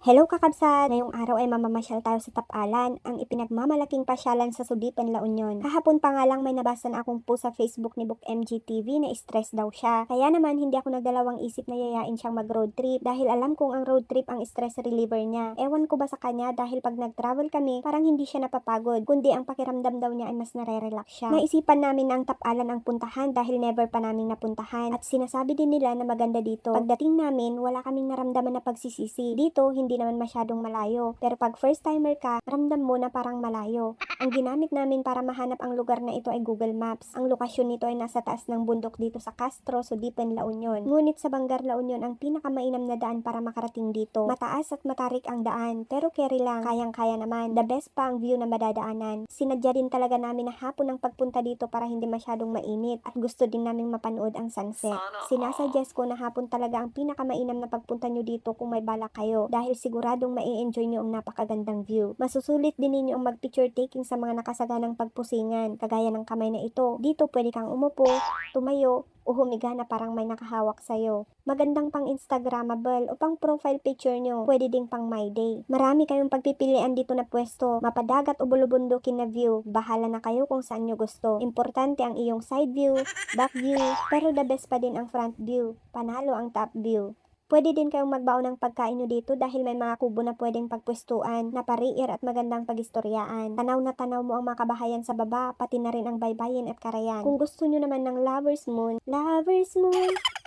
Hello kakabsat! Ngayong araw ay mamamasyal tayo sa Tapalan, ang ipinagmamalaking pasyalan sa Sudipan, La Union. Kahapon pa nga lang may nabasa na akong post sa Facebook ni Book MGTV na stress daw siya. Kaya naman hindi ako nagdalawang isip na yayain siyang mag road trip dahil alam kong ang road trip ang stress reliever niya. Ewan ko ba sa kanya dahil pag nag-travel kami parang hindi siya napapagod kundi ang pakiramdam daw niya ay mas nare-relax siya. Naisipan namin na ang Tapalan ang puntahan dahil never pa namin napuntahan at sinasabi din nila na maganda dito. Pagdating namin wala kaming naramdaman na pagsisisi. Dito hindi naman masyadong malayo. Pero pag first timer ka, ramdam mo na parang malayo. Ang ginamit namin para mahanap ang lugar na ito ay Google Maps. Ang lokasyon nito ay nasa taas ng bundok dito sa Castro, Sudipan, La Union. Ngunit sa Bangar, La Union ang pinakamainam na daan para makarating dito. Mataas at matarik ang daan, pero carry lang, kayang-kaya naman. The best pa ang view na madadaanan. Sinadya din talaga namin na hapon ang pagpunta dito para hindi masyadong mainit at gusto din naming mapanood ang sunset. Sinasuggest ko na hapon talaga ang pinakamainam na pagpunta nyo dito kung may balak kayo dahil siguradong mai-enjoy nyo ang napakagandang view. Masusulit din ninyo ang mag-picture taking sa mga nakasaganang pagpusingan, kagaya ng kamay na ito. Dito pwede kang umupo, tumayo, o humiga na parang may nakahawak sa'yo. Magandang pang Instagrammable o pang profile picture nyo, pwede ding pang my day. Marami kayong pagpipilian dito na pwesto, mapadagat o bulubundukin na view, bahala na kayo kung saan nyo gusto. Importante ang iyong side view, back view, pero the best pa din ang front view, panalo ang top view. Pwede din kayong magbaon ng pagkain nyo dito dahil may mga kubo na pwedeng pagpwestuan, na pariir at magandang pagistoryaan. Tanaw na tanaw mo ang mga kabahayan sa baba, pati na rin ang baybayin at karayan. Kung gusto nyo naman ng Lovers Moon,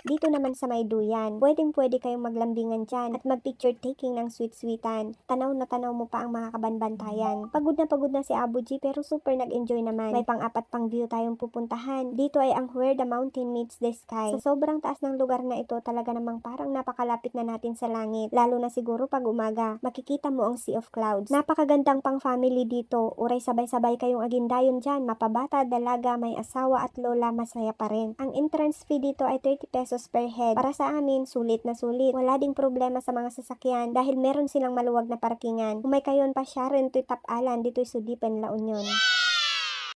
dito naman sa may duyan, pwede kayong maglambingan dyan at mag-picture taking ng sweet-sweetan. Tanaw na tanaw mo pa ang mga kabanbantayan. Pagod na si Abu G pero super nag-enjoy naman. May pang-apat pang view tayong pupuntahan. Dito ay ang Where the Mountain Meets the Sky. Sa sobrang taas ng lugar na ito, talaga namang parang napakalapit na natin sa langit. Lalo na siguro pag umaga, makikita mo ang Sea of Clouds. Napakagandang pang family dito. Uray sabay-sabay kayong agindayon dyan. Mapabata, dalaga, may asawa at lola, masaya pa rin. Ang entrance fee dito ay 30 pesos per head. Para sa amin, sulit na sulit. Wala ding problema sa mga sasakyan dahil meron silang maluwag na parkingan. Kung may kayon pa siya rin to'y Tapalan, dito'y Sudipan, La Union.